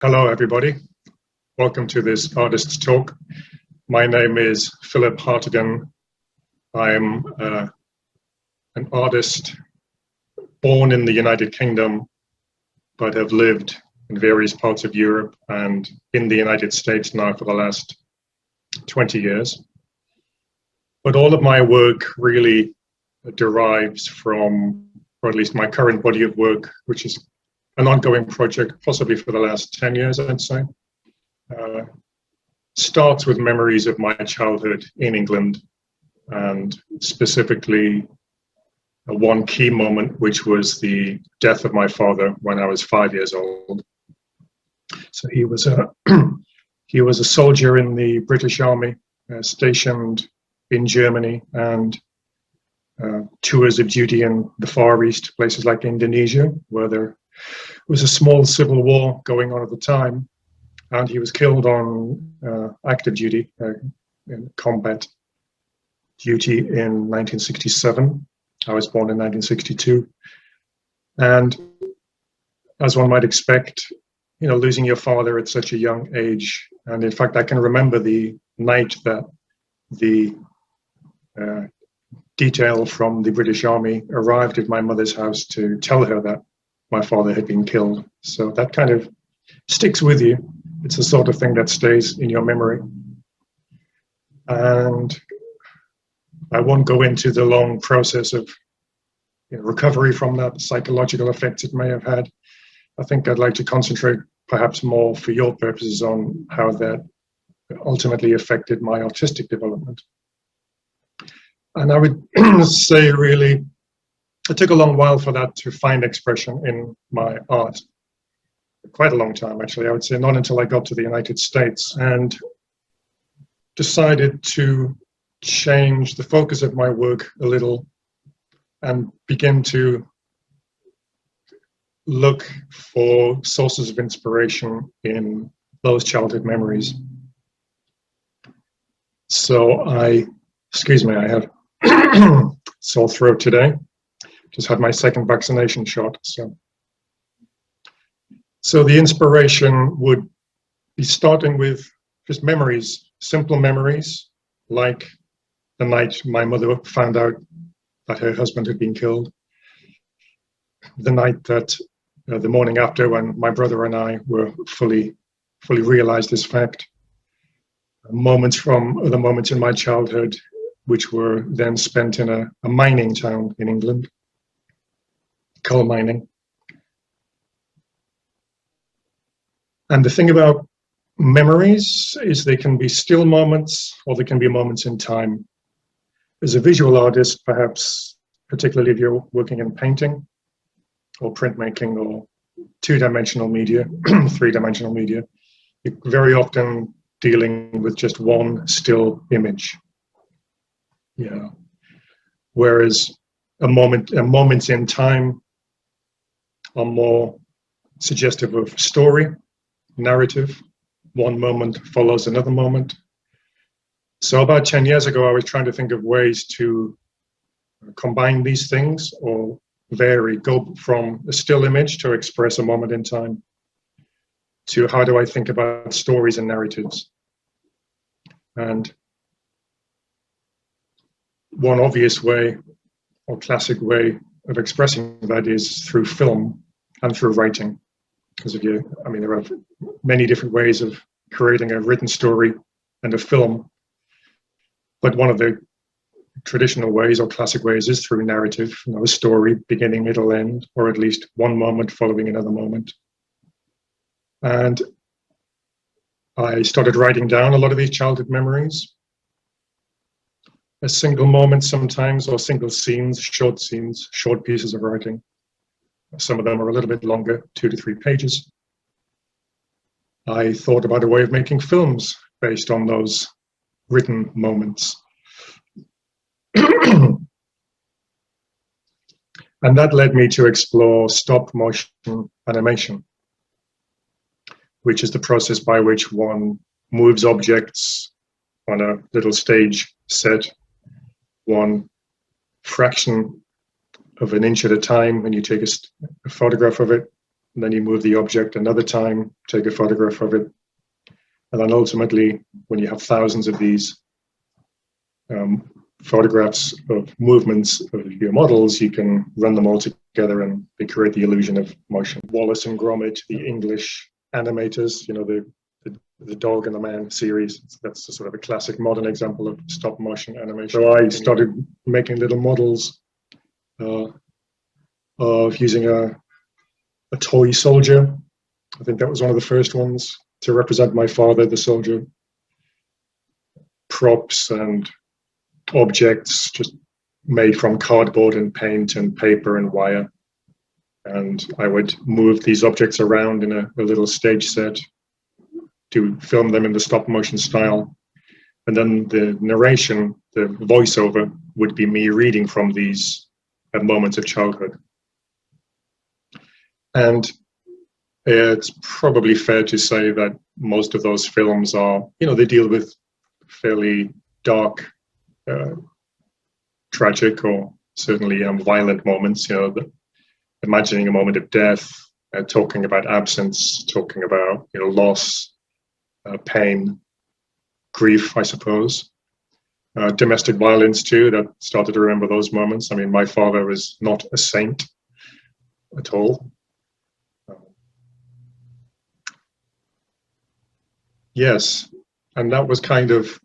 Hello, everybody. Welcome to this artist's talk. My name is Philip Hartigan. I'm an artist born in the United Kingdom, but have lived in various parts of Europe and in the United States now for the last 20 years. But all of my work really derives from, or at least my current body of work, which is an ongoing project, possibly for the last 10 years, I'd say. Starts with memories of my childhood in England, and specifically one key moment, which was the death of my father when I was 5 years old. So he was a soldier in the British Army, stationed in Germany, and tours of duty in the Far East, places like Indonesia, where there was a small civil war going on at the time, and he was killed on active duty, in combat duty in 1967. I was born in 1962. And as one might expect, losing your father at such a young age. And in fact, I can remember the night that the detail from the British Army arrived at my mother's house to tell her that my father had been killed. So that kind of sticks with you. It's the sort of thing that stays in your memory. And I won't go into the long process of recovery from that, psychological effects it may have had. I think I'd like to concentrate perhaps more for your purposes on how that ultimately affected my artistic development. And I would say really, it took a long while for that to find expression in my art. Quite a long time, actually. I would say not until I got to the United States and decided to change the focus of my work a little and begin to look for sources of inspiration in those childhood memories. So I have sore throat today. Just had my second vaccination shot. So the inspiration would be starting with just memories, simple memories, like the night my mother found out that her husband had been killed, the night that, the morning after, when my brother and I were fully realized this fact, moments from other moments in my childhood, which were then spent in a mining town in England, coal mining. And the thing about memories is they can be still moments, or they can be moments in time. As a visual artist, perhaps, particularly if you're working in painting or printmaking or two-dimensional media, three-dimensional media, you're very often dealing with just one still image. Yeah. Whereas moments in time are more suggestive of story, narrative. One moment follows another moment. So about 10 years ago, I was trying to think of ways to combine these things or go from a still image to express a moment in time to how do I think about stories and narratives. And one obvious way or classic way of expressing that is through film and through writing. Because there are many different ways of creating a written story and a film. But one of the traditional ways or classic ways is through narrative, a story, beginning, middle, end, or at least one moment following another moment. And I started writing down a lot of these childhood memories. A single moment sometimes, or single scenes, short pieces of writing. Some of them are a little bit longer, 2 to 3 pages. I thought about a way of making films based on those written moments. And that led me to explore stop motion animation, which is the process by which one moves objects on a little stage set, one fraction of an inch at a time, and you take a photograph of it, and then you move the object another time, take a photograph of it, and then ultimately, when you have thousands of these photographs of movements of your models, you can run them all together and they create the illusion of motion. Wallace and Gromit, the English animators, you know, the Dog and the Man series, that's a sort of a classic modern example of stop motion animation. So I started making little models of using a toy soldier. I think that was one of the first ones to represent my father, the soldier. Props and objects just made from cardboard and paint and paper and wire. And I would move these objects around in a little stage set to film them in the stop motion style. And then the narration, the voiceover, would be me reading from these moments of childhood. And it's probably fair to say that most of those films are, you know, they deal with fairly dark, tragic, or certainly violent moments, you know, imagining a moment of death, talking about absence, talking about, you know, loss, pain, grief, I suppose. Domestic violence too, that started to remember those moments. I mean, my father was not a saint at all. Yes, and that was kind of,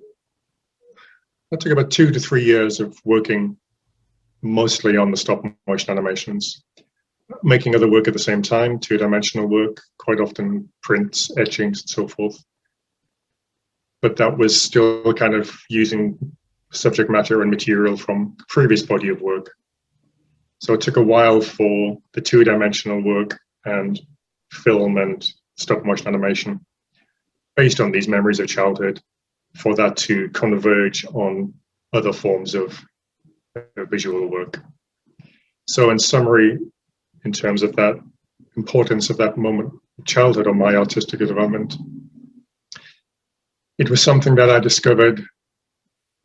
that took about 2 to 3 years of working mostly on the stop motion animations, making other work at the same time, two-dimensional work, quite often prints, etchings, and so forth. But that was still kind of using subject matter and material from the previous body of work. So it took a while for the two-dimensional work and film and stop motion animation, based on these memories of childhood, for that to converge on other forms of visual work. So in summary, in terms of that importance of that moment of childhood on my artistic development, it was something that I discovered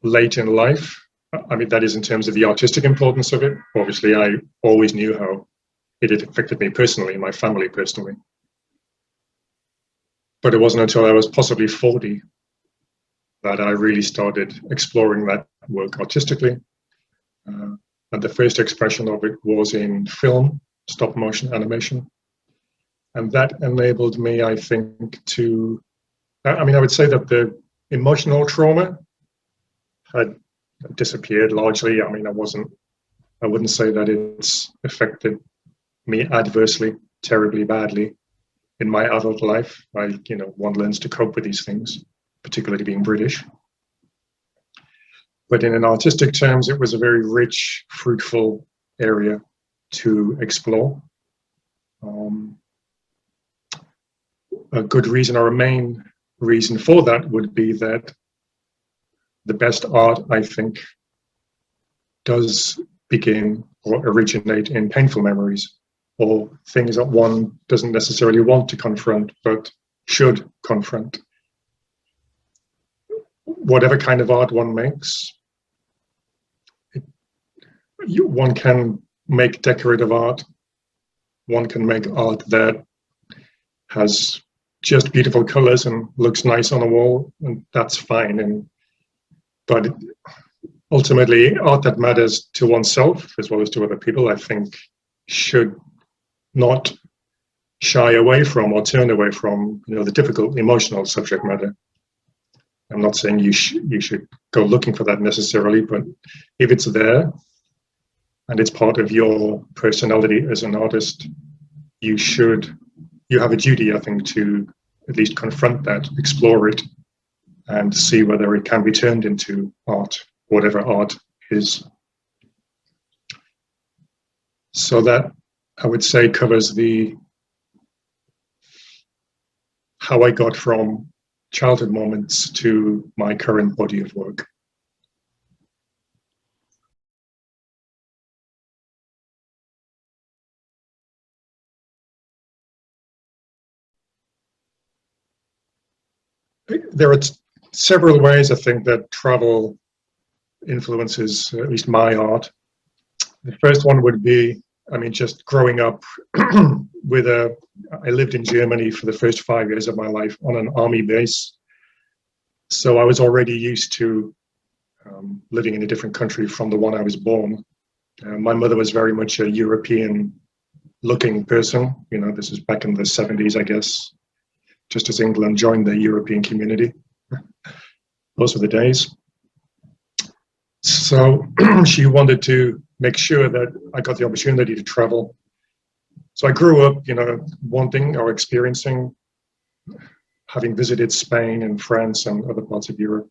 late in life. I mean, that is in terms of the artistic importance of it. Obviously, I always knew how it had affected me personally, my family personally. But it wasn't until I was possibly 40 that I really started exploring that work artistically. And the first expression of it was in film, stop motion animation. And that enabled me, I think, to, I mean, I would say that the emotional trauma had disappeared largely. I mean, I wouldn't say that it's affected me adversely, terribly badly in my adult life. You know, one learns to cope with these things, particularly being British. But in an artistic terms, it was a very rich, fruitful area to explore. A good reason, or a main reason for that, would be that the best art, I think, does begin or originate in painful memories, or things that one doesn't necessarily want to confront, but should confront. Whatever kind of art one makes, one can make decorative art, one can make art that has just beautiful colors and looks nice on a wall, and that's fine. But ultimately, art that matters to oneself as well as to other people, I think, should not shy away from or turn away from, you know, the difficult emotional subject matter. I'm not saying you should go looking for that necessarily, but if it's there and it's part of your personality as an artist, you have a duty, I think, to at least confront that, explore it, and see whether it can be turned into art, whatever art is. So that, I would say, covers how I got from childhood moments to my current body of work. There are several ways, I think, that travel influences at least my art. The first one would be I mean, just growing up with I lived in Germany for the first 5 years of my life on an army base. So I was already used to living in a different country from the one I was born. My mother was very much a European looking person. You know, this is back in the 70s, I guess, just as England joined the European community. Those were the days. So she wanted to make sure that I got the opportunity to travel. So I grew up, you know, wanting or experiencing, having visited Spain and France and other parts of Europe.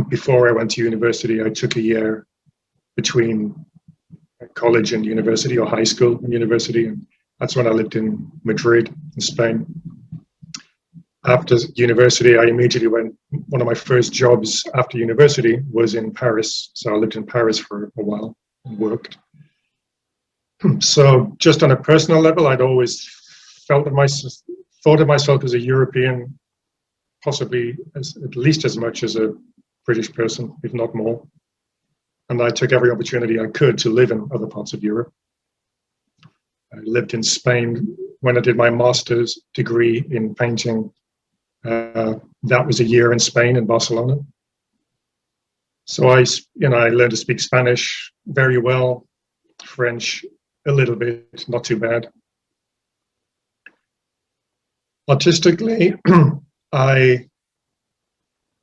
Before I went to university, I took a year between college and university, or high school and university, and that's when I lived in Madrid, in Spain. After university, I immediately went, one of my first jobs after university was in Paris. So I lived in Paris for a while and worked. So just on a personal level, I'd always thought of myself as a European, possibly at least as much as a British person, if not more. And I took every opportunity I could to live in other parts of Europe. I lived in Spain when I did my master's degree in painting. That was a year in Spain, in Barcelona. So I learned to speak Spanish very well, French a little bit, not too bad. Artistically, I've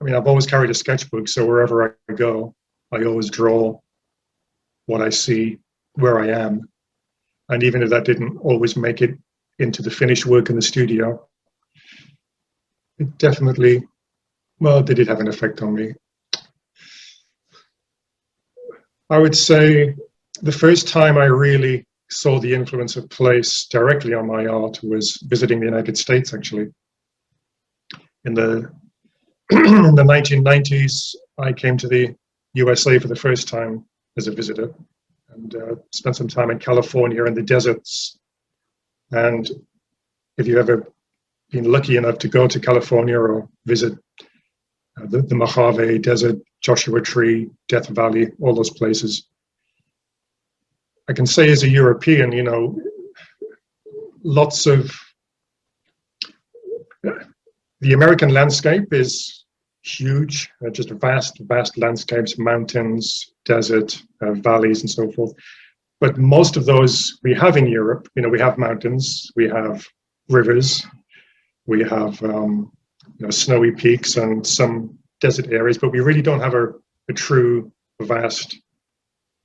always carried a sketchbook, so wherever I go, I always draw what I see where I am. And even if that didn't always make it into the finished work in the studio, it definitely, well, did it have an effect on me? I would say the first time I really saw the influence of place directly on my art was visiting the United States, actually. In the 1990s, I came to the USA for the first time as a visitor, and spent some time in California in the deserts. And if you've ever been lucky enough to go to California or visit the Mojave Desert, Joshua Tree, Death Valley, all those places, I can say as a European, you know, lots of the American landscape is huge, just vast landscapes, mountains, desert, valleys, and so forth. But most of those we have in Europe. You know, we have mountains, we have rivers, we have snowy peaks and some desert areas, but we really don't have a true vast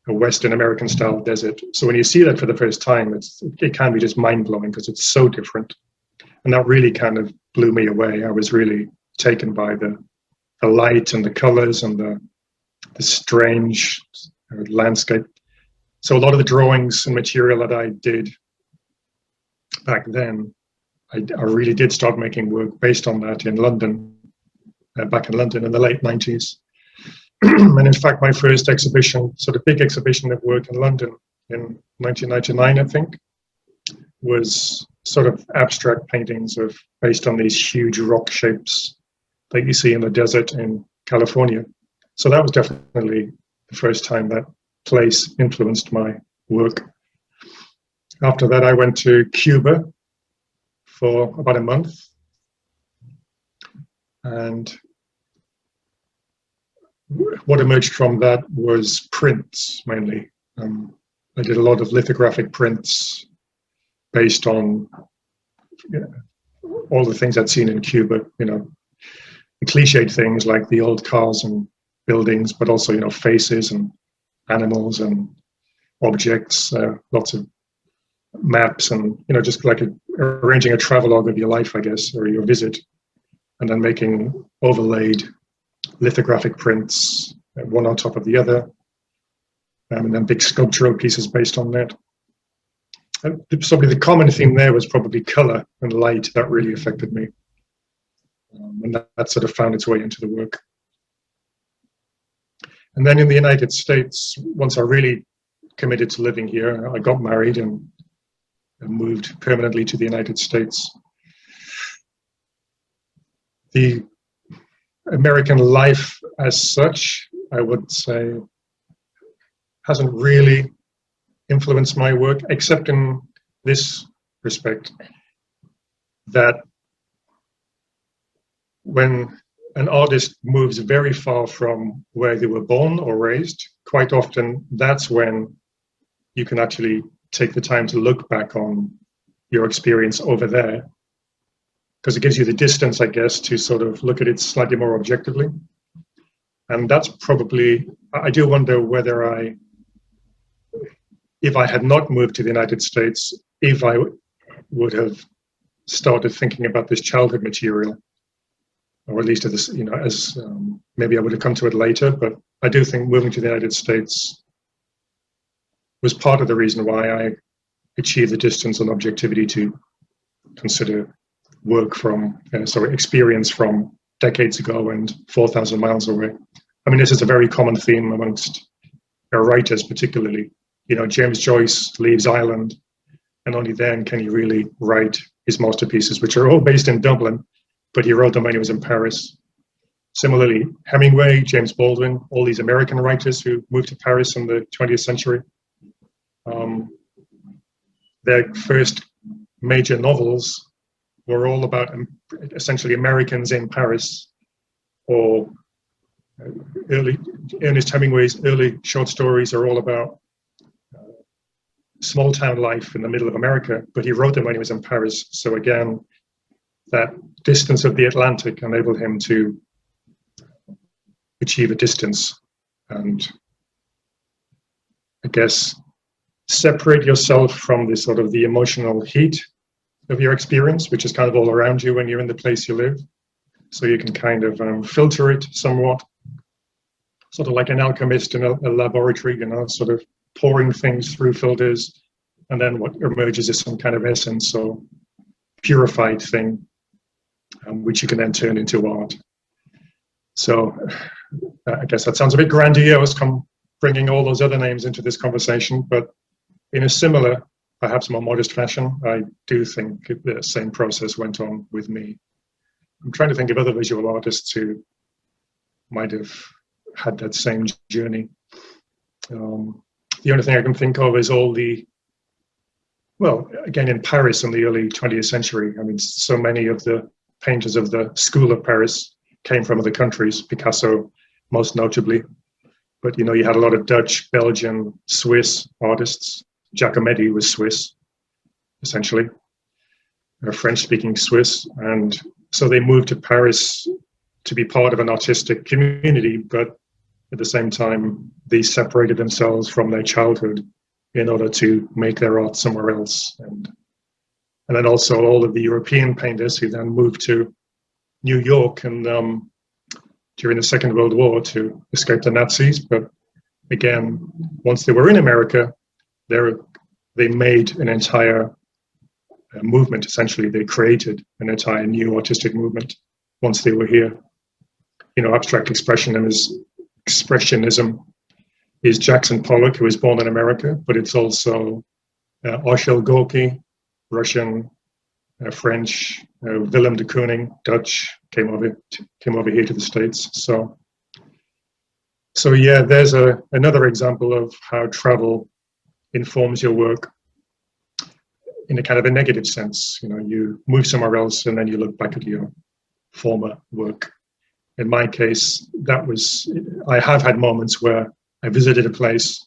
Western American style desert. So when you see that for the first time, it can be just mind blowing because it's so different. And that really kind of blew me away. I was really taken by the light and the colors and the strange landscape. So a lot of the drawings and material that I did back then, I really did start making work based on that in London, back in London in the late 90s. And in fact, my first exhibition, sort of big exhibition of work in London in 1999, I think, was sort of abstract paintings based on these huge rock shapes that you see in the desert in California. So that was definitely the first time that place influenced my work. After that, I went to Cuba for about a month. And what emerged from that was prints, mainly. I did a lot of lithographic prints based on all the things I'd seen in Cuba, you know, the cliched things like the old cars and buildings, but also, you know, faces and animals and objects, lots of maps and, you know, just like arranging a travelogue of your life, I guess, or your visit, and then making overlaid lithographic prints, one on top of the other, and then big sculptural pieces based on that. Probably the common theme there was probably color and light that really affected me. And that sort of found its way into the work. And then in the United States, once I really committed to living here, I got married and moved permanently to the United States. The American life as such, I would say, hasn't really influence my work, except in this respect, that when an artist moves very far from where they were born or raised, quite often that's when you can actually take the time to look back on your experience over there, because it gives you the distance, I guess, to sort of look at it slightly more objectively. And that's probably, I do wonder whether if I had not moved to the United States, if I would have started thinking about this childhood material, or at least as, maybe I would have come to it later, but I do think moving to the United States was part of the reason why I achieved the distance and objectivity to consider work from, experience from decades ago and 4,000 miles away. I mean, this is a very common theme amongst our writers, particularly. James Joyce leaves Ireland, and only then can he really write his masterpieces, which are all based in Dublin, but he wrote them when he was in Paris. Similarly, Hemingway, James Baldwin, all these American writers who moved to Paris in the 20th century, their first major novels were all about essentially Americans in Paris, or Ernest Hemingway's early short stories are all about small town life in the middle of America, but he wrote them when he was in Paris. So again, that distance of the Atlantic enabled him to achieve a distance and, I guess, separate yourself from the sort of the emotional heat of your experience, which is kind of all around you when you're in the place you live. So you can kind of filter it somewhat, sort of like an alchemist in a laboratory, sort of pouring things through filters, and then what emerges is some kind of essence or purified thing, which you can then turn into art. So I guess that sounds a bit grandiose, bringing all those other names into this conversation, but in a similar, perhaps more modest fashion, I do think the same process went on with me. I'm trying to think of other visual artists who might have had that same journey. The only thing I can think of is again, in Paris in the early 20th century, I mean, so many of the painters of the school of Paris came from other countries, Picasso most notably. But, you had a lot of Dutch, Belgian, Swiss artists. Giacometti was Swiss, essentially, French-speaking Swiss. And so they moved to Paris to be part of an artistic community, but at the same time, they separated themselves from their childhood in order to make their art somewhere else. And then also all of the European painters who then moved to New York and during the Second World War to escape the Nazis. But again, once they were in America, they made an entire movement, essentially. They created an entire new artistic movement once they were here. Abstract expressionism is Jackson Pollock, who was born in America, but it's also Arshel Gorky, Russian, French, Willem de Kooning, Dutch, came over here to the States. So yeah, there's another example of how travel informs your work in a kind of a negative sense. You move somewhere else and then you look back at your former work. In my case, I have had moments where I visited a place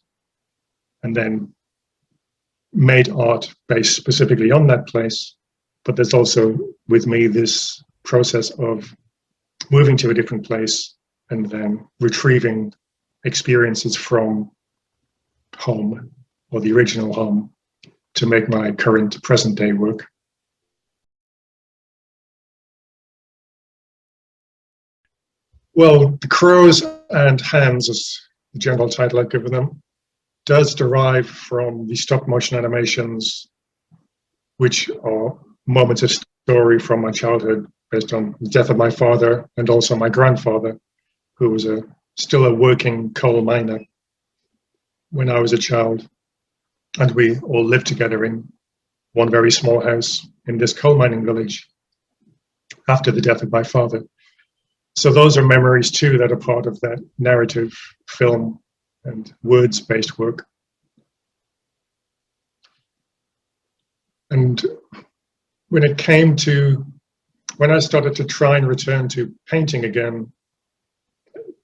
and then made art based specifically on that place. But there's also, with me, this process of moving to a different place and then retrieving experiences from home, or the original home, to make my current present day work. Well, The Crows and Hands, is the general title I've given them, does derive from the stop motion animations, which are moments of story from my childhood based on the death of my father and also my grandfather, who was still a working coal miner when I was a child. And we all lived together in one very small house in this coal mining village after the death of my father. So those are memories too that are part of that narrative film and words-based work. And when it came to, when I started to try and return to painting again,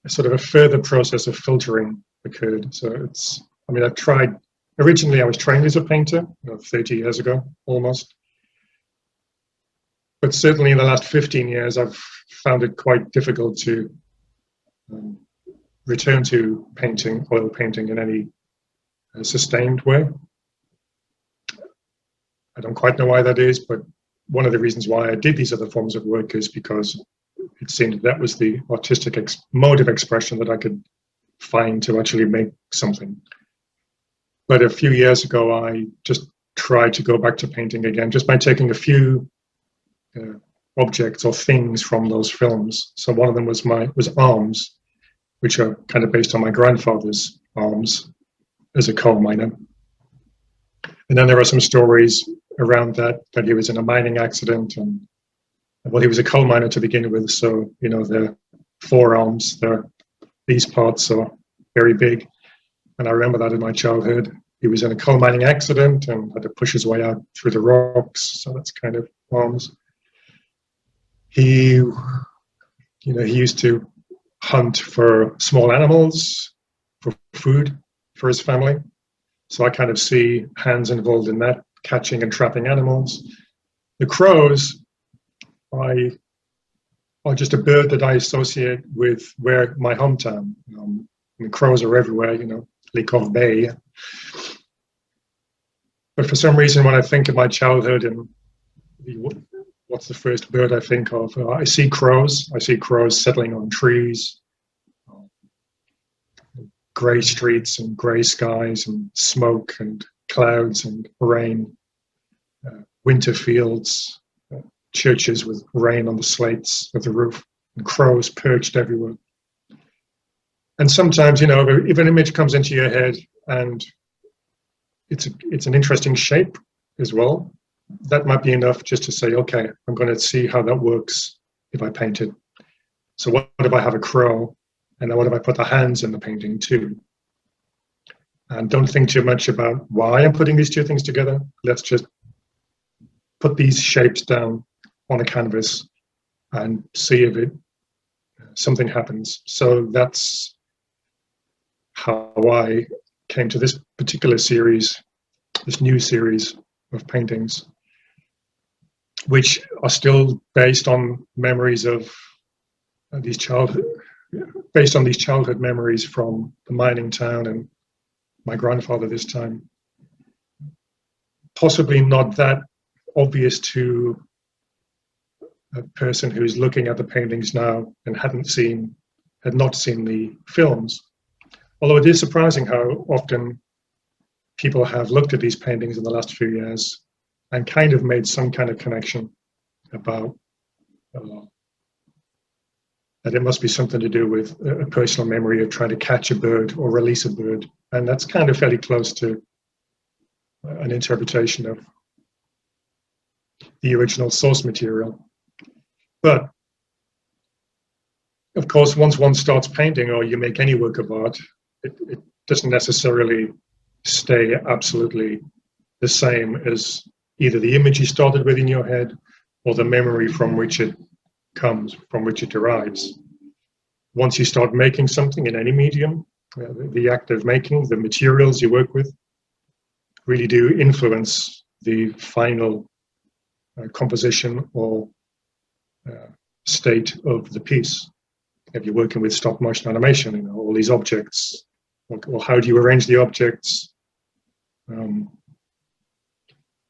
sort of a further process of filtering occurred. So it's, I mean, I've tried, originally I was trained as a painter, 30 years ago, almost. But certainly in the last 15 years, I've found it quite difficult to return to painting, oil painting in any sustained way. I don't quite know why that is, but one of the reasons why I did these other forms of work is because it seemed that was the artistic mode of expression that I could find to actually make something. But a few years ago, I just tried to go back to painting again, just by taking a few objects or things from those films. So one of them was arms, which are kind of based on my grandfather's arms as a coal miner. And then there are some stories around that he was in a mining accident, and well, he was a coal miner to begin with, so the forearms, these parts are very big. And I remember that in my childhood. He was in a coal mining accident and had to push his way out through the rocks, so that's kind of arms. He used to hunt for small animals for food for his family. So I kind of see hands involved in that, catching and trapping animals. The crows are just a bird that I associate with where my hometown. Crows are everywhere, Les Corbeilles. But for some reason, when I think of my childhood and what's the first bird I think of, I see crows. I see crows settling on trees, grey streets and grey skies and smoke and clouds and rain, winter fields, churches with rain on the slates of the roof, and crows perched everywhere. And sometimes, if an image comes into your head and it's an interesting shape as well, that might be enough just to say, okay, I'm going to see how that works if I paint it. So what if I have a crow, and then what if I put the hands in the painting too? And don't think too much about why I'm putting these two things together. Let's just put these shapes down on a canvas and see if something happens. So that's how I came to this particular series, this new series of paintings, which are still based on memories of these childhood memories from the mining town and my grandfather this time. Possibly not that obvious to a person who's looking at the paintings now and had not seen the films. Although it is surprising how often people have looked at these paintings in the last few years and kind of made some kind of connection about that it must be something to do with a personal memory of trying to catch a bird or release a bird. And that's kind of fairly close to an interpretation of the original source material. But of course, once one starts painting or you make any work of art, it doesn't necessarily stay absolutely the same as either the image you started with in your head or the memory from which it comes, from which it derives. Once you start making something in any medium, the act of making, the materials you work with, really do influence the final composition or state of the piece. If you're working with stop motion animation, all these objects, well, how do you arrange the objects?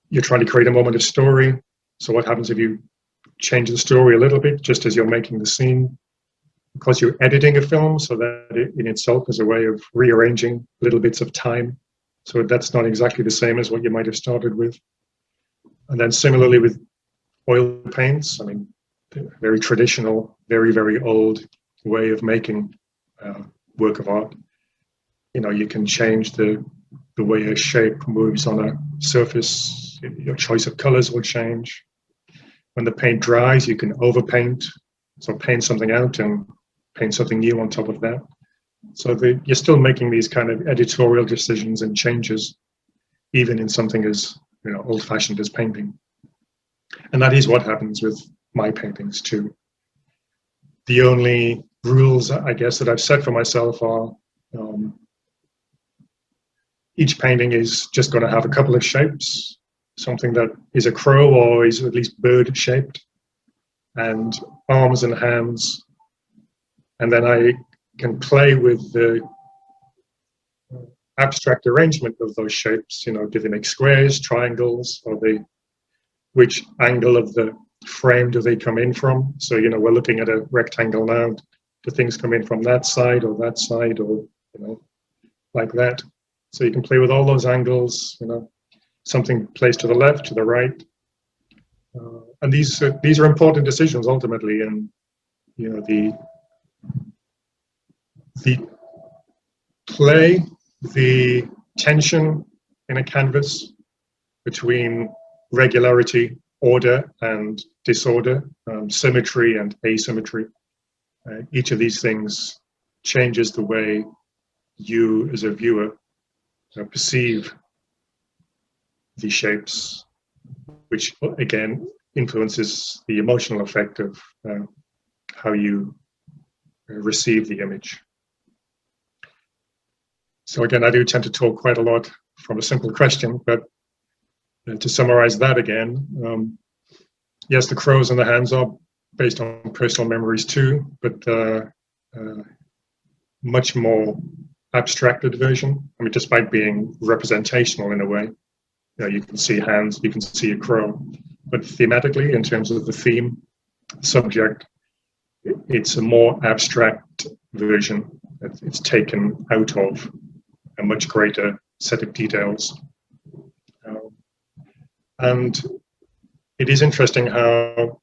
You're trying to create a moment of story. So what happens if you change the story a little bit just as you're making the scene? Because you're editing a film, so that it in itself is a way of rearranging little bits of time. So that's not exactly the same as what you might have started with. And then similarly with oil paints, I mean, very traditional, very, very old way of making work of art. You can change the way a shape moves on a surface. Your choice of colors will change. When the paint dries, you can overpaint, so paint something out and paint something new on top of that. So you're still making these kind of editorial decisions and changes, even in something as old-fashioned as painting. And that is what happens with my paintings too. The only rules, I guess, that I've set for myself are each painting is just going to have a couple of shapes, something that is a crow or is at least bird-shaped, and arms and hands. And then I can play with the abstract arrangement of those shapes. Do they make squares, triangles, or which angle of the frame do they come in from? So, we're looking at a rectangle now. Do things come in from that side, or like that? So you can play with all those angles, something placed to the left, to the right. And these are important decisions ultimately. And, the play, the tension in a canvas between regularity, order and disorder, symmetry and asymmetry. Each of these things changes the way you as a viewer perceive the shapes, which again influences the emotional effect of how you receive the image. So again, I do tend to talk quite a lot from a simple question, but to summarize that again, yes, the crows and the hands are based on personal memories too, but much more abstracted version. I mean, despite being representational in a way, you can see hands, you can see a crow, but thematically, in terms of the theme, subject, it's a more abstract version. It's taken out of a much greater set of details. And it is interesting how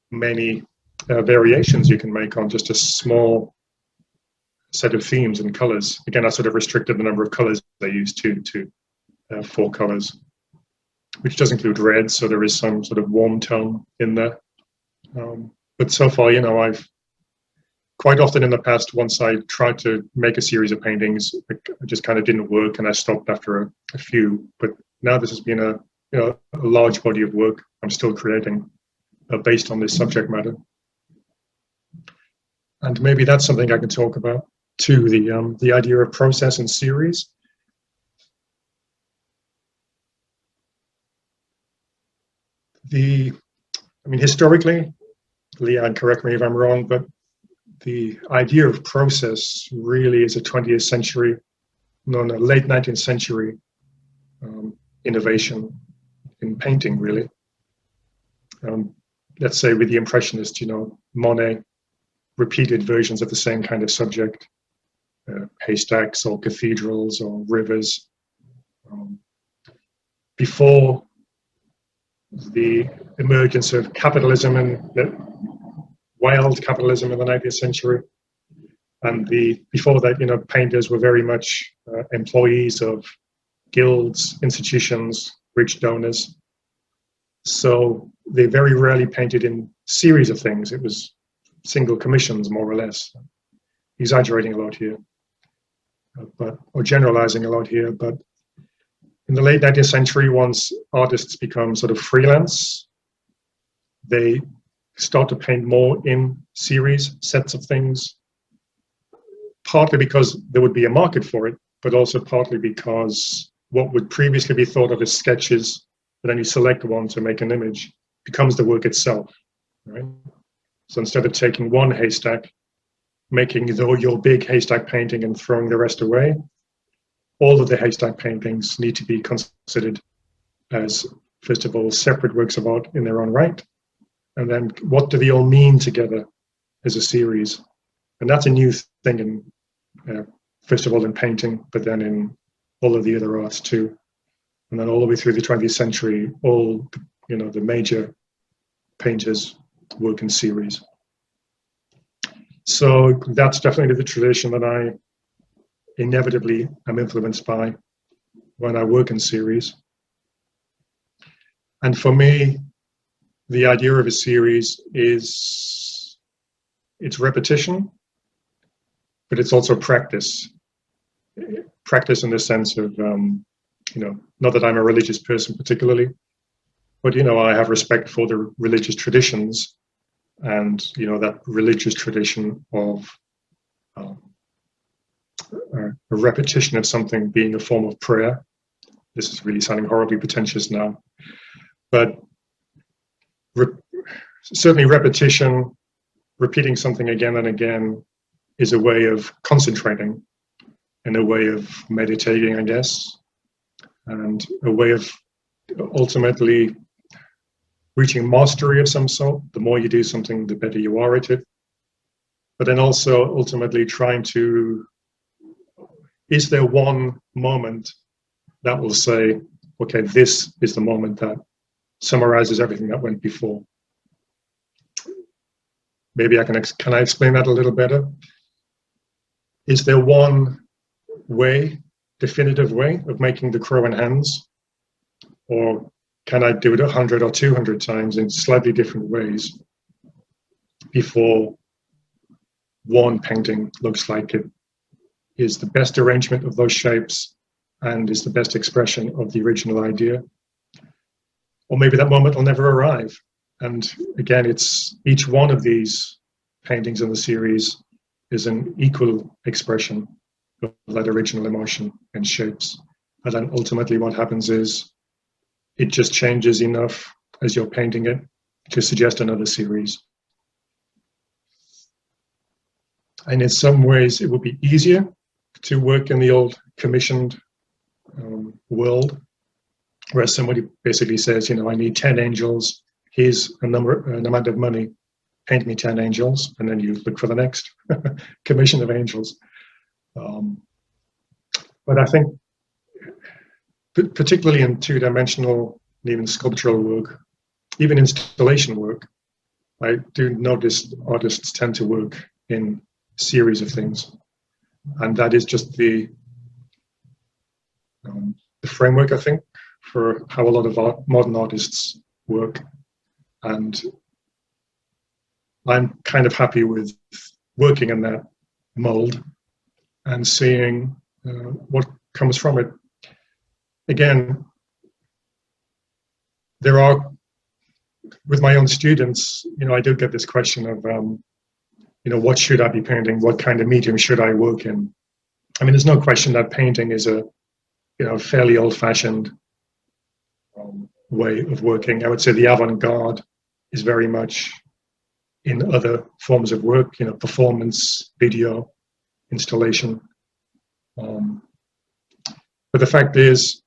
many variations you can make on just a small set of themes and colors. Again, I sort of restricted the number of colors I use to 4 colors, which does include red, so there is some sort of warm tone in there. But so far, I've quite often in the past, once I tried to make a series of paintings, it just kind of didn't work, and I stopped after a few. But now this has been a large body of work I'm still creating based on this subject matter. And maybe that's something I can talk about too, the idea of process and series. Historically, Leanne, correct me if I'm wrong, but the idea of process really is a 20th century, late 19th century innovation in painting, really. Let's say with the Impressionists, Monet repeated versions of the same kind of subject, haystacks or cathedrals or rivers. Before the emergence of capitalism and the wild capitalism in the 19th century, and before that, painters were very much employees of guilds, institutions, rich donors. So they very rarely painted in series of things. It was single commissions, more or less. Exaggerating a lot here, or generalizing a lot here. But in the late 19th century, once artists become sort of freelance, they start to paint more in series, sets of things, partly because there would be a market for it, but also partly because what would previously be thought of as sketches, but then you select one to make an image, becomes the work itself, right? So instead of taking one haystack, making your big haystack painting and throwing the rest away, all of the haystack paintings need to be considered as, first of all, separate works of art in their own right, and then what do they all mean together as a series? And that's a new thing in, first of all, in painting, but then in all of the other arts too. And then all the way through the 20th century, all, the major painters work in series. So that's definitely the tradition that I inevitably am influenced by when I work in series. And for me, the idea of a series is it's repetition, but it's also practice. Practice in the sense of not that I'm a religious person particularly, but I have respect for the religious traditions, and that religious tradition of a repetition of something being a form of prayer. This is really sounding horribly pretentious now, but certainly repetition, repeating something again and again, is a way of concentrating, and a way of meditating, I guess, and a way of ultimately reaching mastery of some sort. The more you do something, the better you are at it. But then also ultimately trying to, is there one moment that will say, okay, this is the moment that summarizes everything that went before? Maybe can I explain that a little better? Is there one way, definitive way of making the crow and hens? Or can I do it 100 or 200 times in slightly different ways before one painting looks like it is the best arrangement of those shapes and is the best expression of the original idea? Or maybe that moment will never arrive. And again, it's each one of these paintings in the series is an equal expression of that original emotion and shapes. And then ultimately what happens is it just changes enough as you're painting it to suggest another series. And in some ways it would be easier to work in the old commissioned world, where somebody basically says, I need 10 angels, here's an amount of money, paint me 10 angels, and then you look for the next commission of angels. But I think, particularly in two-dimensional and even sculptural work, even installation work, I do notice artists tend to work in series of things, and that is just the framework, I think, for how a lot of modern artists work. And I'm kind of happy with working in that mold and seeing what comes from it. Again, there are, with my own students, I do get this question of, what should I be painting? What kind of medium should I work in? I mean, there's no question that painting is a, fairly old-fashioned way of working. I would say the avant-garde is very much in other forms of work, performance, video, installation. But the fact is,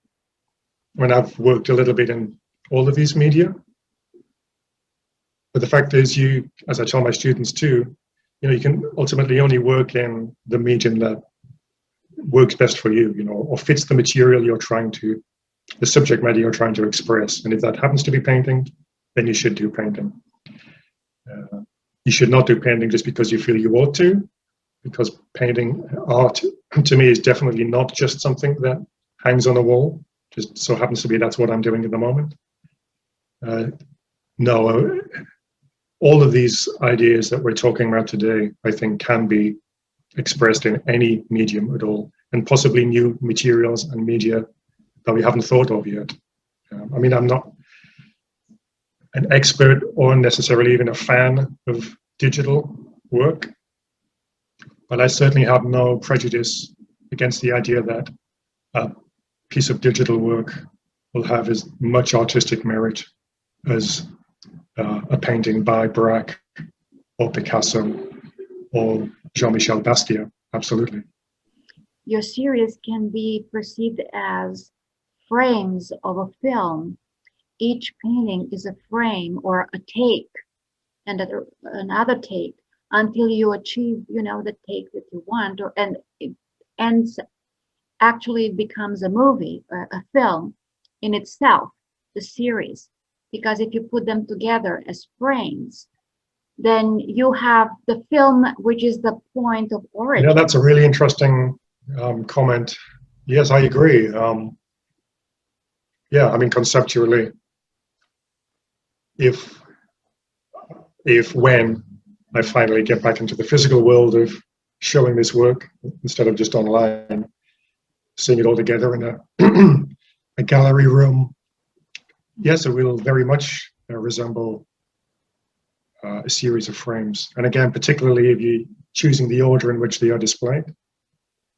when I've worked a little bit in all of these media, but the fact is, as I tell my students too, you can ultimately only work in the medium that works best for you, or fits the material the subject matter you're trying to express. And if that happens to be painting, then you should do painting. You should not do painting just because you feel you ought to, because painting, art, to me, is definitely not just something that hangs on a wall. Just so happens to be that's what I'm doing at the moment. No, all of these ideas that we're talking about today, I think, can be expressed in any medium at all, and possibly new materials and media that we haven't thought of yet. I mean, I'm not an expert or necessarily even a fan of digital work, but I certainly have no prejudice against the idea that a piece of digital work will have as much artistic merit as a painting by Braque or Picasso or Jean-Michel Basquiat. Absolutely. Your series can be perceived as frames of a film. Each painting is a frame or a take, and another take, until you achieve, the take that you want, and it ends, actually becomes a movie, a film in itself, the series. Because if you put them together as frames, then you have the film, which is the point of origin. That's a really interesting comment. Yes, I agree. Yeah, I mean, conceptually, if when I finally get back into the physical world of showing this work instead of just online, seeing it all together in a gallery room, yes, it will very much resemble a series of frames. And again, particularly if you're choosing the order in which they are displayed,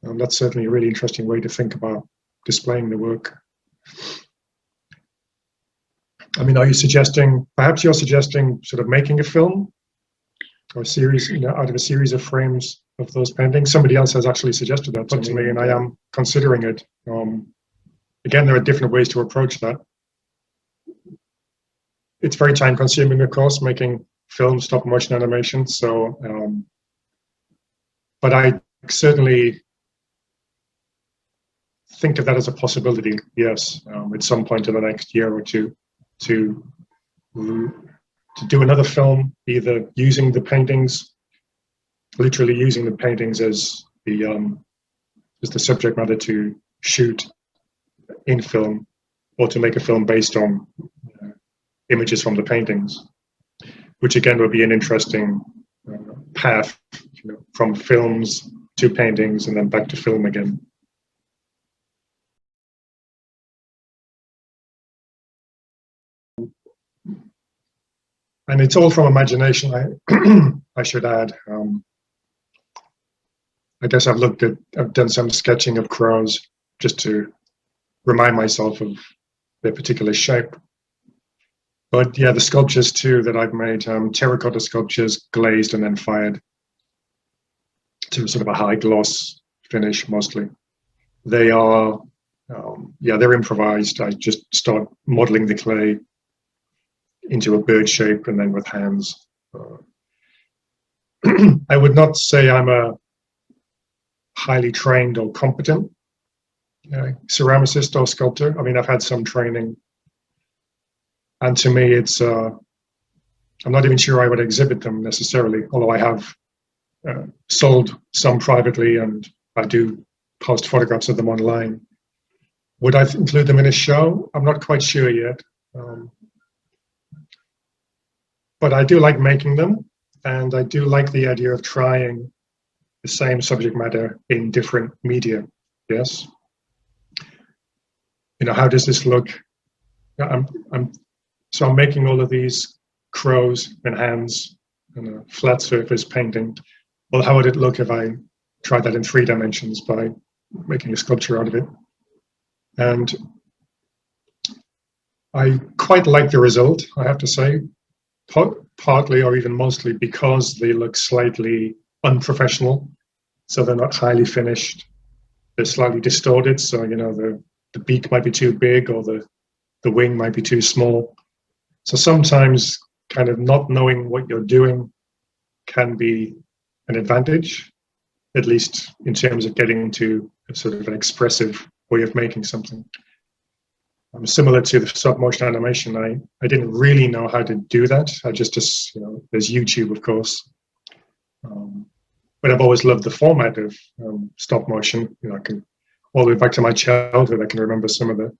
that's certainly a really interesting way to think about displaying the work. I mean, are you suggesting, perhaps you're suggesting sort of making a film or a series, out of a series of frames of those paintings? Somebody else has actually suggested that to me, and I am considering it. Again, there are different ways to approach that. It's very time consuming, of course, making film, stop motion animation. So, but I certainly think of that as a possibility, yes, at some point in the next year or two, to do another film, either using the paintings, literally using the paintings as the subject matter to shoot in film, or to make a film based on images from the paintings, which again would be an interesting path, from films to paintings and then back to film again. And it's all from imagination, I should add. I guess I've done some sketching of crows just to remind myself of their particular shape. But yeah, the sculptures too that I've made, terracotta sculptures, glazed and then fired to sort of a high gloss finish mostly. They are, they're improvised. I just start modeling the clay into a bird shape and then with hands. I would not say I'm a highly trained or competent ceramicist or sculptor. I mean, I've had some training, and to me it's I'm not even sure I would exhibit them necessarily, although I have sold some privately and I do post photographs of them online. Would I include them in a show? I'm not quite sure yet. But I do like making them, and I do like the idea of trying the same subject matter in different media. Yes. How does this look? I'm making all of these crows and hands and a flat surface painting. Well, how would it look if I tried that in 3 dimensions by making a sculpture out of it? And I quite like the result, I have to say. Partly or even mostly because they look slightly unprofessional, so they're not highly finished. They're slightly distorted, so the beak might be too big or the wing might be too small. So sometimes kind of not knowing what you're doing can be an advantage, at least in terms of getting to a sort of an expressive way of making something. Similar to the stop motion animation, I didn't really know how to do that. I just there's YouTube, of course. But I've always loved the format of stop motion. I can, all the way back to my childhood, I can remember some of the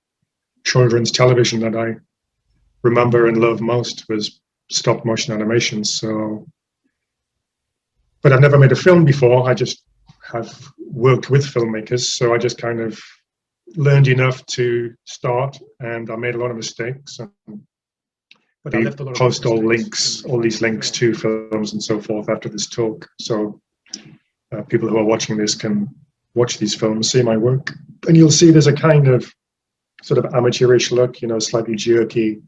children's television that I remember and love most was stop motion animations. So, but I've never made a film before. I just have worked with filmmakers, so I just kind of learned enough to start, and I made a lot of mistakes. But I left a lot of post all these links to films and so forth after this talk, so people who are watching this can watch these films, see my work, and you'll see there's a kind of sort of amateurish look, slightly jerky,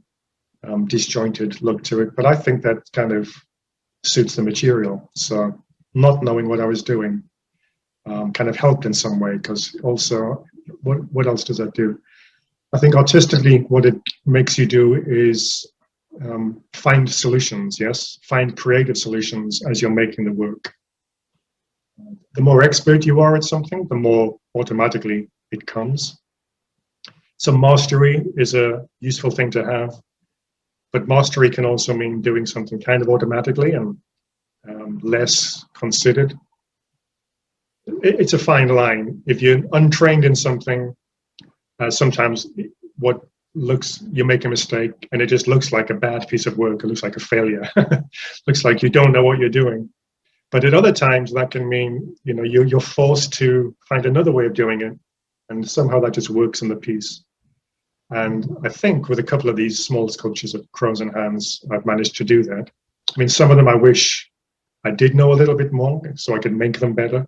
disjointed look to it. But I think that kind of suits the material. So not knowing what I was doing kind of helped in some way, because also, what else does that do? I think artistically, what it makes you do is find solutions, yes? Find creative solutions as you're making the work. The more expert you are at something, the more automatically it comes. So mastery is a useful thing to have, but mastery can also mean doing something kind of automatically and less considered. It's a fine line. If you're untrained in something, sometimes you make a mistake and it just looks like a bad piece of work. It looks like a failure. Looks like you don't know what you're doing. But at other times, that can mean you're forced to find another way of doing it, and somehow that just works in the piece. And I think with a couple of these small sculptures of crows and hands, I've managed to do that. I mean, some of them I wish I did know a little bit more so I could make them better.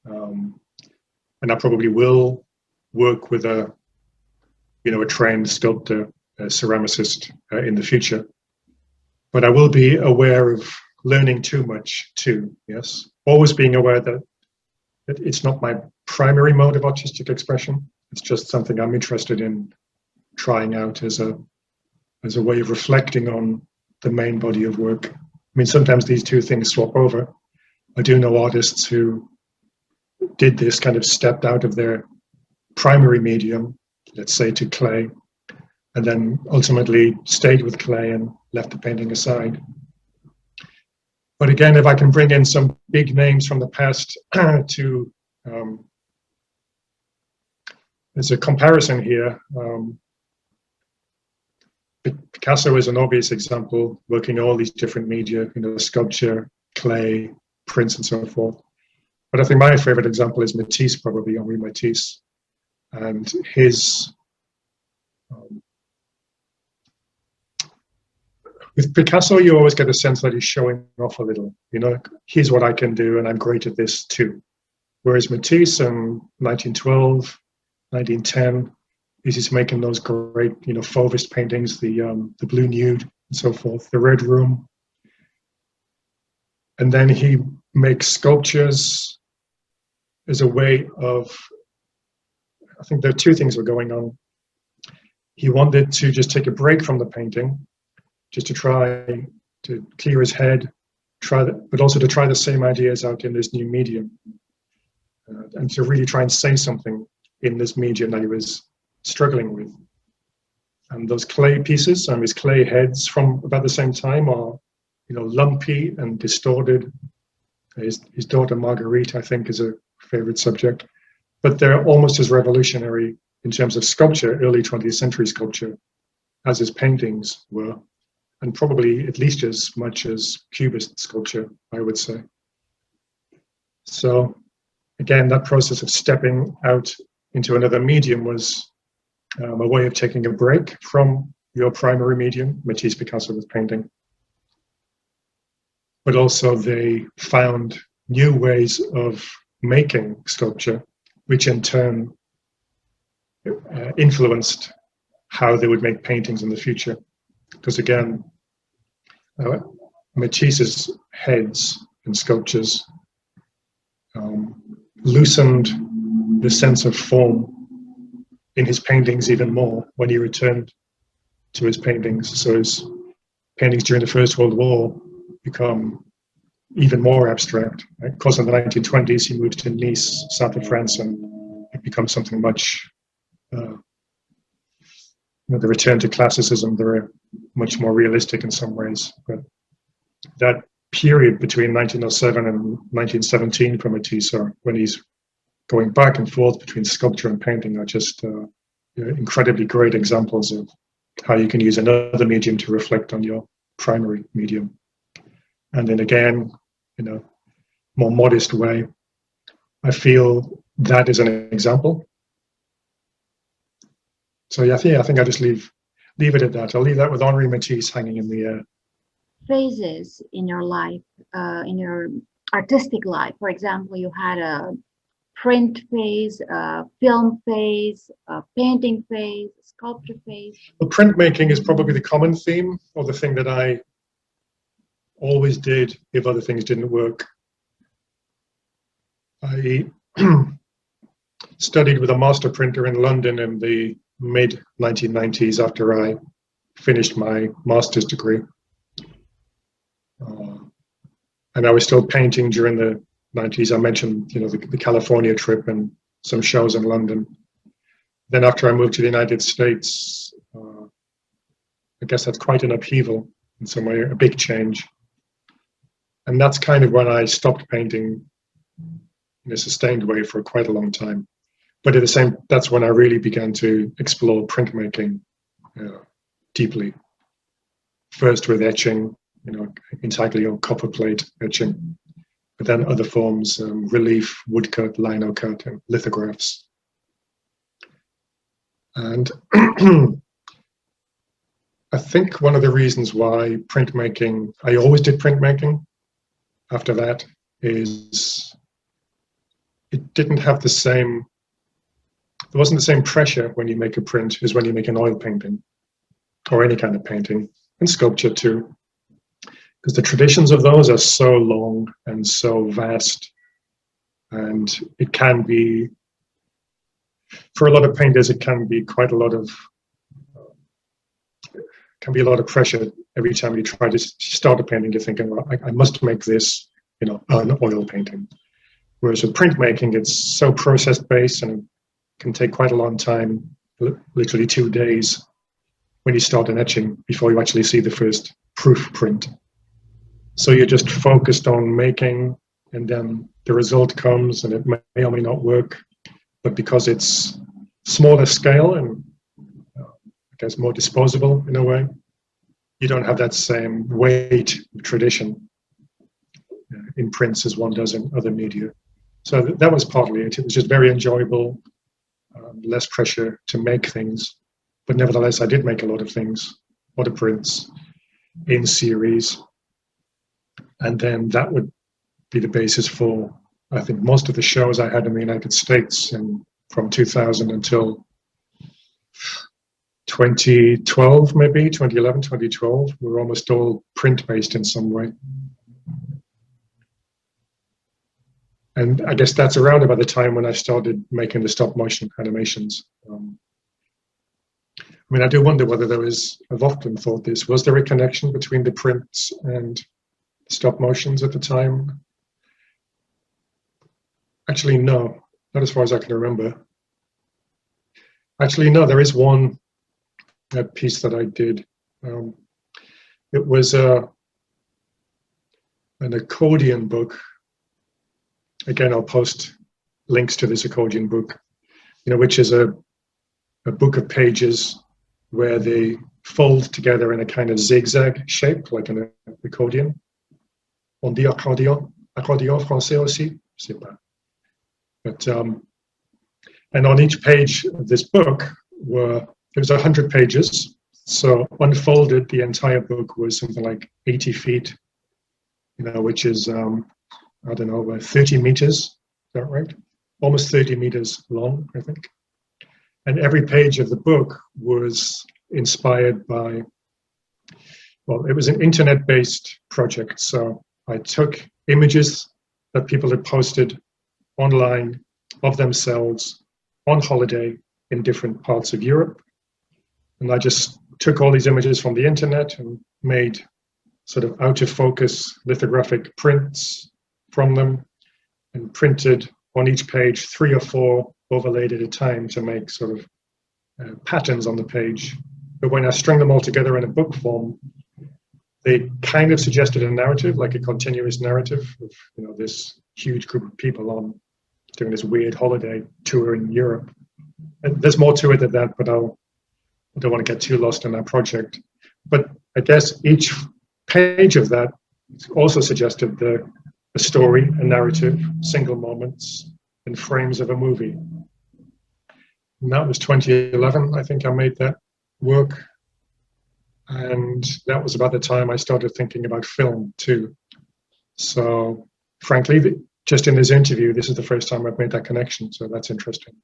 And I probably will work with a trained sculptor, a ceramicist in the future. But I will be aware of learning too much too, yes. Always being aware that it's not my primary mode of artistic expression. It's just something I'm interested in trying out as a way of reflecting on the main body of work. I mean, sometimes these two things swap over. I do know artists who did this, kind of stepped out of their primary medium, let's say to clay, and then ultimately stayed with clay and left the painting aside. But again, if I can bring in some big names from the past to, there's a comparison here. Picasso is an obvious example, working all these different media, sculpture, clay, prints, and so forth. But I think my favorite example is Matisse, probably, Henri Matisse. And his, with Picasso, you always get a sense that he's showing off a little, here's what I can do, and I'm great at this too. Whereas Matisse in 1912, 1910, he's making those great, Fauvist paintings, the Blue Nude and so forth, the Red Room. And then he makes sculptures as a way of, I think there are two things were going on. He wanted to just take a break from the painting, just to try to clear his head, but also to try the same ideas out in this new medium, and to really try and say something in this medium that he was struggling with. And those clay pieces, his clay heads from about the same time are, lumpy and distorted. His daughter Marguerite, I think, is a favorite subject, but they're almost as revolutionary in terms of sculpture, early 20th century sculpture, as his paintings were, and probably at least as much as Cubist sculpture, I would say. So again, that process of stepping out into another medium was a way of taking a break from your primary medium. Matisse, Picasso was painting. But also they found new ways of making sculpture, which in turn influenced how they would make paintings in the future. Because again, Matisse's heads and sculptures loosened the sense of form in his paintings even more when he returned to his paintings. So his paintings during the First World War become even more abstract. Of course, in the 1920s, he moved to Nice, south of France, and it becomes something much, the return to classicism, they're much more realistic in some ways. But that period between 1907 and 1917 for Matisse, when he's going back and forth between sculpture and painting, are just incredibly great examples of how you can use another medium to reflect on your primary medium. And then again, in a more modest way, I feel that is an example. So yeah, I think I'll just leave it at that. I'll leave that with Henri Matisse hanging in the air. Phases in your life, in your artistic life. For example, you had a print phase, a film phase, a painting phase, a sculpture phase. Well, printmaking is probably the common theme, or the thing that I always did if other things didn't work. I studied with a master printer in London in the mid-1990s after I finished my master's degree. And I was still painting during the 90s. I mentioned, the California trip and some shows in London. Then after I moved to the United States, I guess that's quite an upheaval in some way, a big change. And that's kind of when I stopped painting in a sustained way for quite a long time. But that's when I really began to explore printmaking deeply. First with etching, intaglio copper plate etching, but then other forms, relief, woodcut, lino cut, and lithographs. And I think one of the reasons why printmaking, I always did printmaking after that, is it didn't have the same, there wasn't the same pressure when you make a print as when you make an oil painting or any kind of painting, and sculpture too, because the traditions of those are so long and so vast, and it can be, for a lot of painters, it can be quite a lot of, can be a lot of pressure every time you try to start a painting. You're thinking, well, I must make this, you know, an oil painting. Whereas with printmaking, it's so process-based and it can take quite a long time, literally 2 days, when you start an etching before you actually see the first proof print. So you're just focused on making, and then the result comes, and it may or may not work. But because it's smaller scale and I guess more disposable in a way, you don't have that same weight of tradition in prints as one does in other media. So that was partly it. It was just very enjoyable, less pressure to make things. But nevertheless, I did make a lot of things, a lot of prints in series. And then that would be the basis for, I think, most of the shows I had in the United States, and from 2000 until 2012, maybe 2011, 2012, were almost all print-based in some way. And I guess that's around about the time when I started making the stop motion animations. I mean, I do wonder whether there is, I've often thought this, was there a connection between the prints and stop motions at the time? Actually, no, not as far as I can remember. Actually, no, there is one piece that I did. It was an accordion book. Again, I'll post links to this accordion book, you know, which is a book of pages where they fold together in a kind of zigzag shape, like an accordion. On dit accordion, accordion français aussi, je sais pas. But and on each page of this book it was 100 pages. So unfolded, the entire book was something like 80 feet, you know, which is I don't know, 30 meters. Is that right? Almost 30 meters long, I think. And every page of the book was inspired by, well, it was an internet-based project. So I took images that people had posted online of themselves on holiday in different parts of Europe. And I just took all these images from the internet and made sort of out of focus lithographic prints from them, and printed on each page 3 or 4 overlaid at a time to make sort of patterns on the page. But when I strung them all together in a book form, they kind of suggested a narrative, like a continuous narrative of, you know, this huge group of people on doing this weird holiday tour in Europe. And there's more to it than that, but I don't want to get too lost in that project. But I guess each page of that also suggested a story, a narrative, single moments, and frames of a movie. And that was 2011, I think I made that work. And that was about the time I started thinking about film too. So frankly, just in this interview, this is the first time I've made that connection. So that's interesting.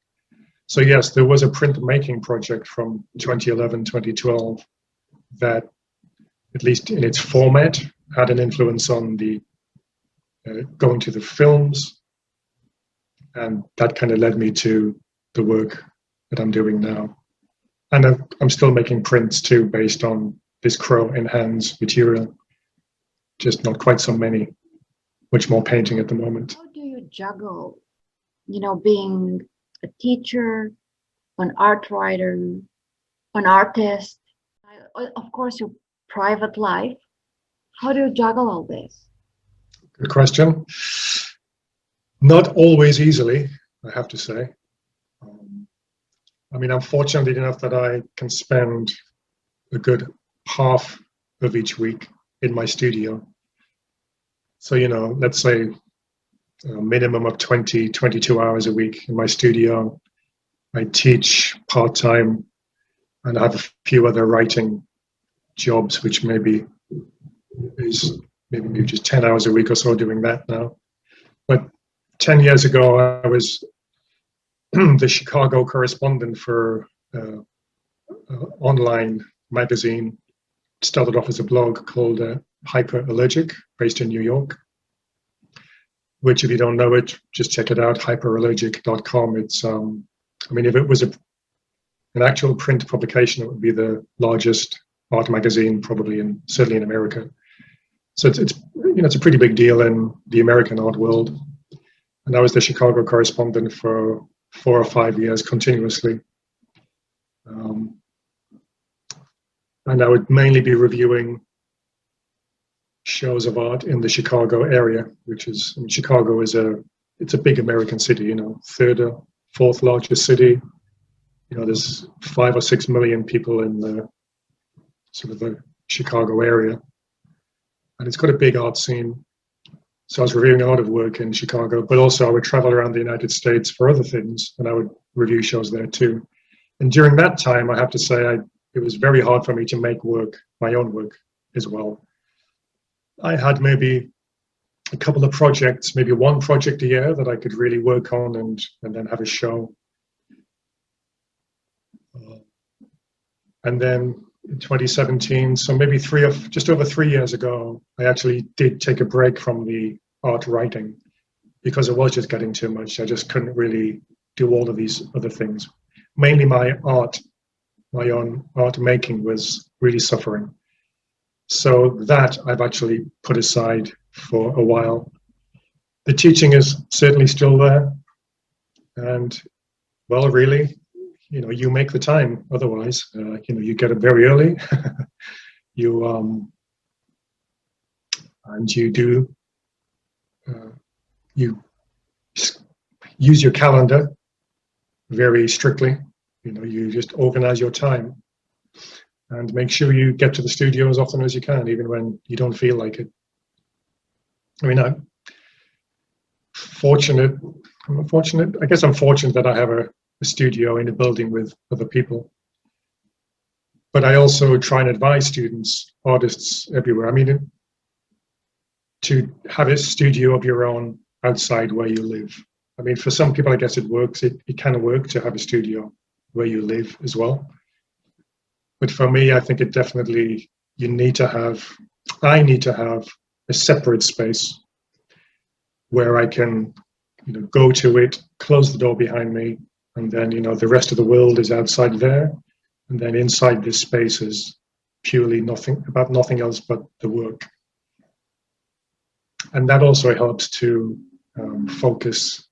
So yes, there was a printmaking project from 2011, 2012 that, at least in its format, had an influence on the going to the films, and that kind of led me to the work that I'm doing now. And I'm still making prints too, based on this crow in hands material, just not quite so many, much more painting at the moment. How do you juggle, you know, being a teacher, an art writer, an artist, of course, your private life? How do you juggle all this? Good question. Not always easily, I have to say. I mean, I'm fortunate enough that I can spend a good half of each week in my studio. So, you know, let's say a minimum of 20, 22 hours a week in my studio, I teach part-time, and I have a few other writing jobs, which maybe just 10 hours a week or so doing that now. But 10 years ago, I was the Chicago correspondent for an online magazine. It started off as a blog called Hyperallergic, based in New York, which, if you don't know it, just check it out, hyperallergic.com. It's, I mean, if it was an actual print publication, it would be the largest art magazine probably, certainly in America. So it's it's a pretty big deal in the American art world. And I was the Chicago correspondent for 4 or 5 years continuously. And I would mainly be reviewing shows of art in the Chicago area, which is, I mean, Chicago is it's a big American city, third or fourth largest city. There's 5 or 6 million people in the sort of the Chicago area. And it's got a big art scene. So I was reviewing a lot of work in Chicago, but also I would travel around the United States for other things, and I would review shows there too. And during that time, I have to say, it was very hard for me to make my own work as well. I had maybe a couple of projects, maybe one project a year that I could really work on and then have a show. And then in 2017, so maybe just over 3 years ago, I actually did take a break from the art writing because it was just getting too much. I just couldn't really do all of these other things. Mainly my own art making was really suffering. So that I've actually put aside for a while. The teaching is certainly still there. And, well, really, you make the time otherwise. You get up very early. And you do, you use your calendar very strictly. You just organize your time and make sure you get to the studio as often as you can, even when you don't feel like it. I mean, I guess I'm fortunate that I have a studio in a building with other people. But I also try and advise students, artists everywhere. I mean, to have a studio of your own outside where you live. I mean, for some people, I guess it works. It can work to have a studio where you live as well. But for me, I think I need to have a separate space where I can, go to it, close the door behind me, and then, the rest of the world is outside there. And then inside this space is purely nothing else but the work. And that also helps to focus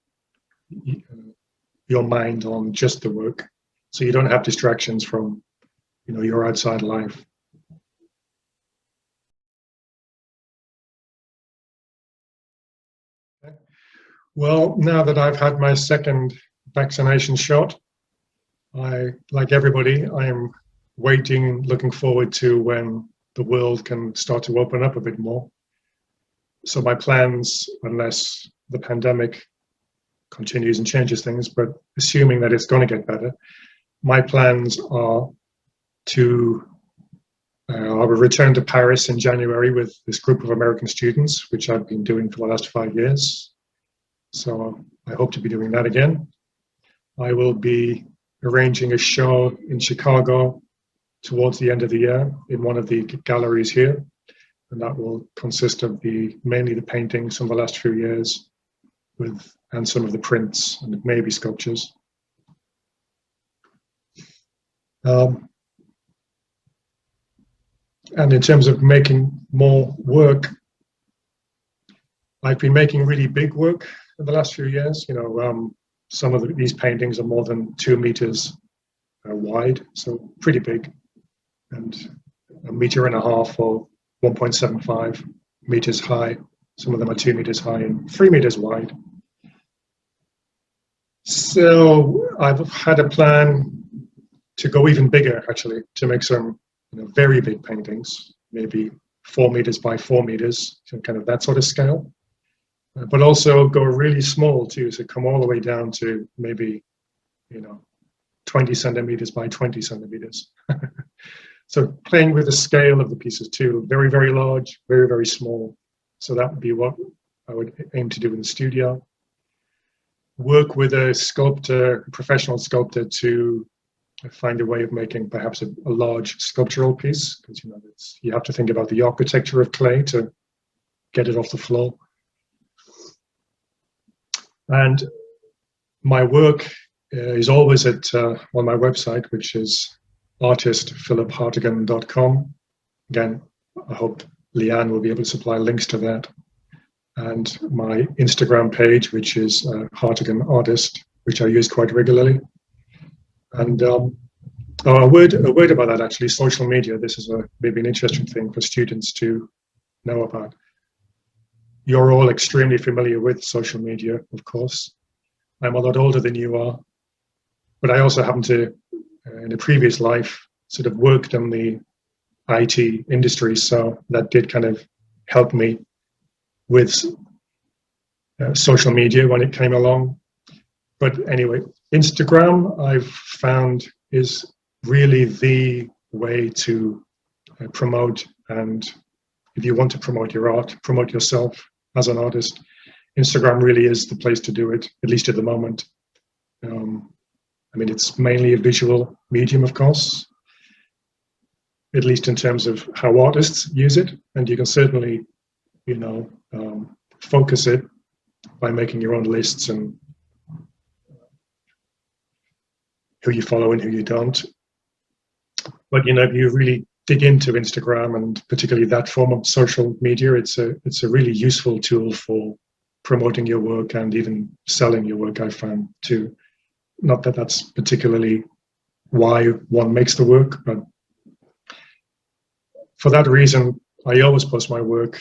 your mind on just the work. So you don't have distractions from, your outside life. Well, now that I've had my second vaccination shot, like everybody, I am looking forward to when the world can start to open up a bit more. So my plans, unless the pandemic continues and changes things, but assuming that it's going to get better, my plans are to I will return to Paris in January with this group of American students, which I've been doing for the last 5 years. So I hope to be doing that again. I will be arranging a show in Chicago towards the end of the year in one of the galleries here. And that will consist of mainly the paintings from the last few years and some of the prints and maybe sculptures. And in terms of making more work, I've been making really big work in the last few years. Some of these paintings are more than 2 meters wide, so pretty big, and 1.5 meters or 1.75 meters high. Some of them are 2 meters high and 3 meters wide. So I've had a plan to go even bigger, actually, to make some very big paintings, maybe 4 meters by 4 meters, so kind of that sort of scale. But also go really small too, so come all the way down to maybe, 20 centimeters by 20 centimeters. So playing with the scale of the pieces too, very, very large, very, very small. So that would be what I would aim to do in the studio. Work with a sculptor, a professional sculptor, to find a way of making perhaps a large sculptural piece, because you have to think about the architecture of clay to get it off the floor. And my work is always on my website, which is artistphiliphartigan.com. Again, I hope Leanne will be able to supply links to that. And my Instagram page, which is Hartigan Artist, which I use quite regularly. And a word about that, actually, social media. This is maybe an interesting thing for students to know about. You're all extremely familiar with social media, of course. I'm a lot older than you are, but I also happen to, in a previous life, sort of worked in the IT industry, so that did kind of help me with social media when it came along. But anyway, Instagram, I've found, is really the way to promote, and if you want to promote your art, promote yourself as an artist, Instagram really is the place to do it, at least at the moment. I mean, it's mainly a visual medium, of course, at least in terms of how artists use it, and you can certainly, focus it by making your own lists and who you follow and who you don't. But if you really dig into Instagram, and particularly that form of social media, it's a really useful tool for promoting your work and even selling your work, I found too. Not that that's particularly why one makes the work, but for that reason, I always post my work,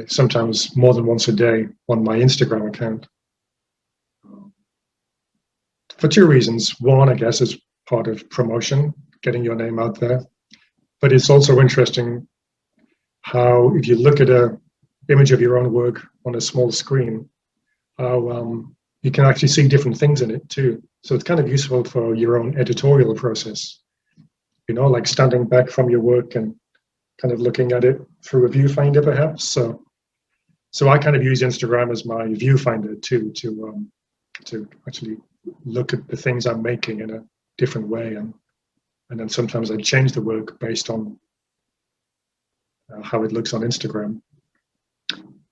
sometimes more than once a day, on my Instagram account. For two reasons. One, I guess, is part of promotion, getting your name out there. But it's also interesting how, if you look at an image of your own work on a small screen, how you can actually see different things in it too. So it's kind of useful for your own editorial process, like standing back from your work and kind of looking at it through a viewfinder, perhaps. So I kind of use Instagram as my viewfinder too, to actually look at the things I'm making in a different way, and then sometimes I change the work based on how it looks on Instagram.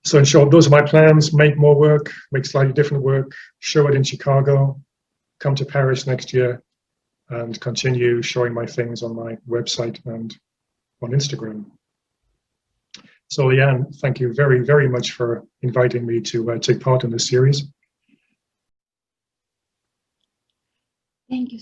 So in short, those are my plans: make more work, make slightly different work, show it in Chicago, come to Paris next year, and continue showing my things on my website and on Instagram. So Leanne, thank you very, very much for inviting me to take part in this series. Thank you.